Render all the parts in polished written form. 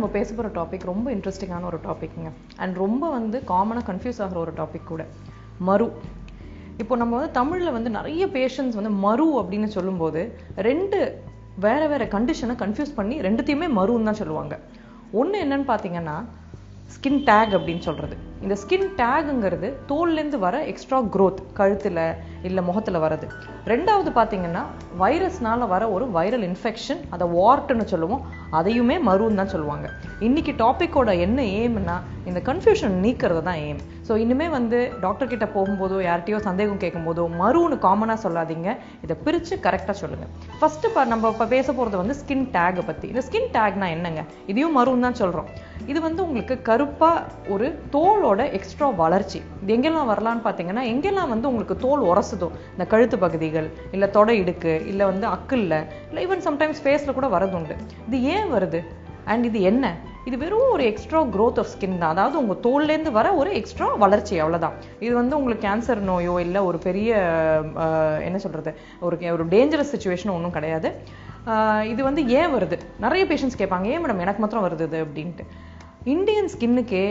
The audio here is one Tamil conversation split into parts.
நம்ம பேச போகிற டாபிக் ரொம்ப இன்ட்ரெஸ்டிங்கான ஒரு டாபிக்ங்க. அண்ட் ரொம்ப வந்து காமனாக கன்ஃபியூஸ் ஆகிற ஒரு டாபிக் கூட, மரு. இப்போ நம்ம வந்து தமிழில் வந்து நிறைய பேஷண்ட்ஸ் வந்து மரு அப்படின்னு சொல்லும்போது ரெண்டு வேற கண்டிஷனை கன்ஃபியூஸ் பண்ணி ரெண்டுத்தையுமே மருன்னு தான் சொல்லுவாங்க. ஒன்று என்னன்னு பார்த்தீங்கன்னா ஸ்கின் டேக் அப்படின்னு சொல்கிறது. இந்த ஸ்கின் டேகுங்கிறது தோல்லேருந்து வர எக்ஸ்ட்ரா க்ரோத், கழுத்தில் இல்லை முகத்தில் வர்றது. ரெண்டாவது பார்த்தீங்கன்னா வைரஸ்னால வர ஒரு வைரல் இன்ஃபெக்ஷன், அதை வார்ட்னு சொல்லுவோம், அதையுமே மருன்னு தான் சொல்லுவாங்க. இன்னைக்கு டாப்பிக்கோட என்ன எய்ம்னா இந்த கன்ஃபியூஷன் நீக்கிறது தான் எய்ம். ஸோ இனிமே வந்து டாக்டர் கிட்ட போகும்போதோ யார்கிட்டயோ சந்தேகம் கேட்கும்போதோ மருன்னு காமனாக சொல்லாதீங்க, இதை பிரித்து கரெக்டாக சொல்லுங்கள். ஃபஸ்ட்டு நம்ம இப்போ பேச போகிறது வந்து ஸ்கின் டேகை பற்றி. இந்த ஸ்கின் டேக்னா என்னங்க? இதையும் மருன்னு தான் சொல்கிறோம். இது வந்து உங்களுக்கு கருப்பாக ஒரு தோலோட எக்ஸ்ட்ரா வளர்ச்சி. இது எங்கெல்லாம் வரலான்னு பார்த்தீங்கன்னா, எங்கெல்லாம் வந்து உங்களுக்கு தோல் உரசுதோ, இந்த கழுத்து பகுதிகள், இல்லை தொடை இடுக்கு, இல்லை வந்து அக்கில்ல, இல்லை ஈவன் சம்டைம்ஸ் ஃபேஸில் கூட வரது உண்டு. இது ஏன் வருது அண்ட் இது என்ன? இது வெறும் ஒரு எக்ஸ்ட்ரா க்ரோத் ஆஃப் ஸ்கின் தான். அதாவது உங்கள் தோல்லேருந்து வர ஒரு எக்ஸ்ட்ரா வளர்ச்சி, அவ்வளோதான். இது வந்து உங்களுக்கு கேன்சர் நோயோ இல்லை ஒரு பெரிய என்ன சொல்கிறது, ஒரு டேஞ்சரஸ் சுச்சுவேஷனும் ஒன்றும் கிடையாது. இது வந்து ஏன் வருது? நிறைய பேஷண்ட்ஸ் கேட்பாங்க, ஏன் மேடம் எனக்கு மாத்திரம் வருது இது அப்படின்ட்டு. இந்தியன் ஸ்கின்னுக்கே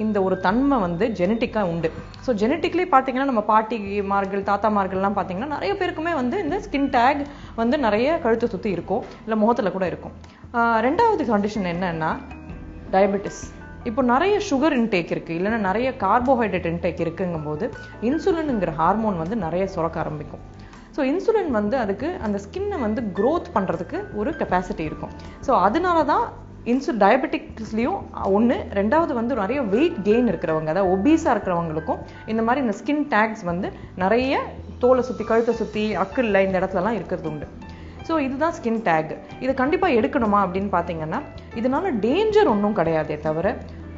இந்த ஒரு தன்மை வந்து ஜெனட்டிக்காக உண்டு. ஸோ ஜெனட்டிக்லி பார்த்தீங்கன்னா நம்ம பாட்டிமார்கள் தாத்தாமார்கள்லாம் பார்த்தீங்கன்னா நிறைய பேருக்குமே வந்து இந்த ஸ்கின் டேக் வந்து நிறைய கழுத்தை சுற்றி இருக்கும், இல்லை முகத்தில் கூட இருக்கும். ரெண்டாவது கண்டிஷன் என்னன்னா டயபெட்டிஸ். இப்போ நிறைய சுகர் இன்டேக் இருக்குது, இல்லைன்னா நிறைய கார்போஹைட்ரேட் இன்டேக் இருக்குங்கும்போது இன்சுலினுங்கிற ஹார்மோன் வந்து நிறைய சுரக்க ஆரம்பிக்கும். ஸோ இன்சுலின் வந்து அதுக்கு அந்த ஸ்கின்னை வந்து க்ரோத் பண்ணுறதுக்கு ஒரு கெப்பாசிட்டி இருக்கும். ஸோ அதனால தான் டயபெட்டிக்ஸ்லையும் ஒன்று. ரெண்டாவது வந்து நிறைய வெயிட் கெயின் இருக்கிறவங்க, அதாவது ஒபீஸாக இருக்கிறவங்களுக்கும் இந்த மாதிரி இந்த ஸ்கின் டேக்ஸ் வந்து நிறைய தோலை சுற்றி கழுத்தை சுற்றி அக்கில்ல இந்த இடத்துலலாம் இருக்கிறது உண்டு. ஸோ இதுதான் ஸ்கின் டேக். இதை கண்டிப்பாக எடுக்கணுமா அப்படின்னு பார்த்தீங்கன்னா இதனால டேஞ்சர் ஒன்றும் கிடையாதே தவிர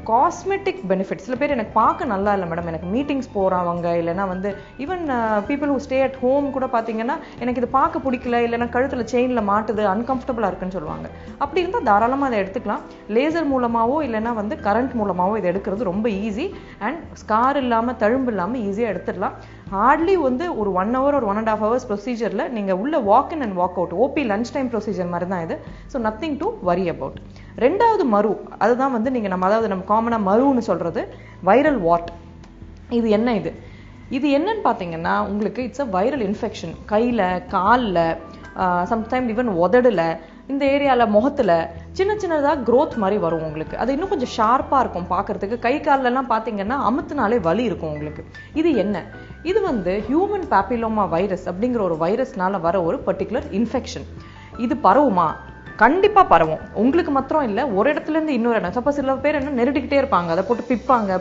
காஸ்மெட்டிக் பெனிஃபிட்ஸ். சில பேர் எனக்கு பார்க்க நல்லா இல்லை மேடம், எனக்கு மீட்டிங்ஸ் போகிறவங்க, இல்லைனா வந்து even people who stay at home கூட பார்த்தீங்கன்னா எனக்கு இது பார்க்க பிடிக்கல, இல்லைனா கழுத்தில் செயினில் மாட்டுது, அன்கம்ஃபர்டபுளாக இருக்குன்னு சொல்லுவாங்க. அப்படி இருந்தால் தாராளமாக அதை எடுத்துக்கலாம். லேசர் மூலமாகவோ இல்லைனா வந்து கரண்ட் மூலமாகவோ இதை எடுக்கிறது ரொம்ப ஈஸி. அண்ட் ஸ்கார் இல்லாமல் தழும்பு இல்லாமல் ஈஸியாக எடுத்துடலாம். ஹார்ட்லி வந்து ஒரு 1 hour ஒரு 1.5 hours ப்ரொசீஜரில் நீங்கள் உள்ள walk in and walk out, OP lunch time procedure மாதிரி தான் இது. So nothing to worry about. ரெண்டாவது மரு, அதுதான் வந்து நீங்கள் அதாவது நம்ம காமனாக மருன்னு சொல்கிறது வைரல் வாட். இது என்ன? இது என்னன்னு பார்த்தீங்கன்னா உங்களுக்கு இட்ஸ் அ வைரல் இன்ஃபெக்ஷன். கையில், காலில், சம்டைம் ஈவன் உதடுல, இந்த ஏரியாவில், முகத்தில் சின்னதாக க்ரோத் மாதிரி வரும் உங்களுக்கு. அது இன்னும் கொஞ்சம் ஷார்ப்பாக இருக்கும் பார்க்குறதுக்கு. கை காலெல்லாம் பார்த்தீங்கன்னா அமுத்துனாலே வலி இருக்கும் உங்களுக்கு. இது என்ன? இது வந்து ஹியூமன் பாப்பிலோமா வைரஸ் அப்படிங்கிற ஒரு வைரஸ்னால வர ஒரு பர்டிகுலர் இன்ஃபெக்ஷன். இது பரவுமா? கண்டிப்பாக பரவும். உங்களுக்கு மாத்திரம் இல்லை, ஒரு இடத்துலேருந்து இன்னொரு இடம். சப்போஸ் சில பேர் என்ன நெருடிக்கிட்டே இருப்பாங்க, அதை போட்டு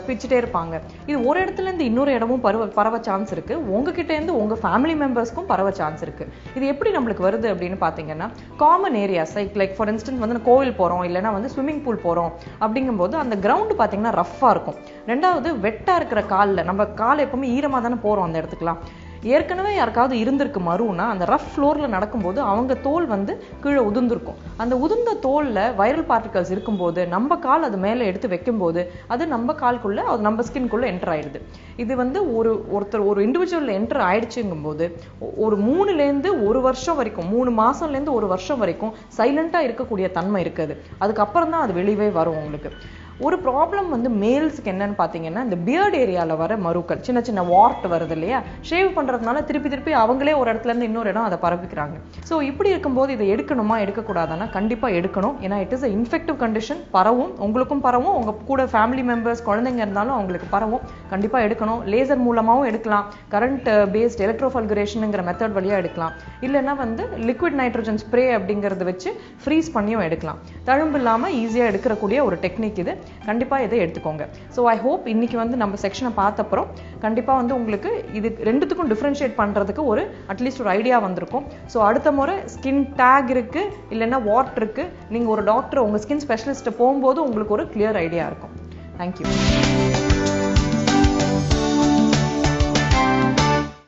பிச்சுட்டே இருப்பாங்க. இது ஒரு இடத்துலேருந்து இன்னொரு இடமும் பரவ சான்ஸ் இருக்குது. உங்ககிட்டேருந்து உங்கள் ஃபேமிலி மெம்பர்ஸ்க்கும் பரவ சான்ஸ் இருக்குது. இது எப்படி நம்மளுக்கு வருது அப்படின்னு பார்த்தீங்கன்னா common areas like for instance வந்து கோவில் போகிறோம், இல்லைனா வந்து ஸ்விம்மிங் பூல் போகிறோம் அப்படிங்கும்போது அந்த கிரவுண்டு பார்த்தீங்கன்னா ரஃப்பாக இருக்கும். ரெண்டாவது வெட்டாக இருக்கிற காலில், நம்ம கால் எப்பவுமே ஈரமாக தானே போகிறோம் அந்த இடத்துக்குலாம். ஏற்கனவே யாருக்காவது இருந்திருக்கு மருன்னா அந்த ரஃப் ஃப்ளோரில் நடக்கும்போது அவங்க தோல் வந்து கீழே உதிர்ந்துருக்கும். அந்த உதிர்ந்த தோலில் வைரல் பார்ட்டிகல்ஸ் இருக்கும்போது நம்ம கால் அது மேலே எடுத்து வைக்கும்போது அது நம்ம கால்குள்ளே, அது நம்ம ஸ்கின்குள்ளே என்டர் ஆயிடுது. இது வந்து ஒரு இண்டிவிஜுவல் என்டர் ஆயிடுச்சுங்கும்போது ஒரு 3லேருந்து 1 வருஷம் வரைக்கும், 3 மாதம்லேருந்து 1 வருஷம் வரைக்கும் சைலண்ட்டாக இருக்கக்கூடிய தன்மை இருக்குது. அதுக்கப்புறம் தான் அது வெளியே வரும் உங்களுக்கு. ஒரு ப்ராப்ளம் வந்து மேல்ஸுக்கு என்னன்னு பார்த்தீங்கன்னா இந்த பியர்ட் ஏரியாவில் வர மருக்கள், சின்ன வார்ட் வருது இல்லையா, ஷேவ் பண்ணுறதுனால திருப்பி அவங்களே ஒரு இடத்துலேருந்து இன்னொரு இடம் அதை பரப்பிக்கிறாங்க. ஸோ இப்படி இருக்கும்போது இதை எடுக்கணுமா எடுக்கக்கூடாதுன்னா கண்டிப்பாக எடுக்கணும். ஏன்னா it is a infective condition. பரவும், உங்களுக்கும் பரவும், உங்கள் கூட ஃபேமிலி மெம்பர்ஸ் குழந்தைங்க இருந்தாலும் அவங்களுக்கு பரவும். கண்டிப்பாக எடுக்கணும். லேசர் மூலமாகவும் எடுக்கலாம், கரண்ட் பேஸ்ட் எலக்ட்ரோஃபல்குரேஷனுங்கிற மெத்தட் வழியாக எடுக்கலாம், இல்லைன்னா வந்து லிக்விட் நைட்ரோஜன் ஸ்ப்ரே அப்படிங்கிறத வச்சு ஃப்ரீஸ் பண்ணியும் எடுக்கலாம். தழும்பு இல்லாமல் ஈஸியாக எடுக்கக்கூடிய ஒரு டெக்னிக் இது. கண்டிப்பாக இதை எடுத்துக்கோங்க. ஸோ ஐ ஹோப் இன்னைக்கு வந்து நம்ம செக்ஷனை பார்த்தப்புறம் கண்டிப்பாக வந்து உங்களுக்கு இது ரெண்டுத்துக்கும் டிஃப்ரென்ஷியேட் பண்ணுறதுக்கு ஒரு அட்லீஸ்ட் ஒரு ஐடியா வந்திருக்கும். ஸோ அடுத்த முறை ஸ்கின் டேக் இருக்குது இல்லைன்னா வாட் இருக்குது, நீங்கள் ஒரு டாக்டர் உங்கள் ஸ்கின் ஸ்பெஷலிஸ்ட்டை போகும்போது உங்களுக்கு ஒரு கிளியர் ஐடியா இருக்கும். தேங்க்யூ.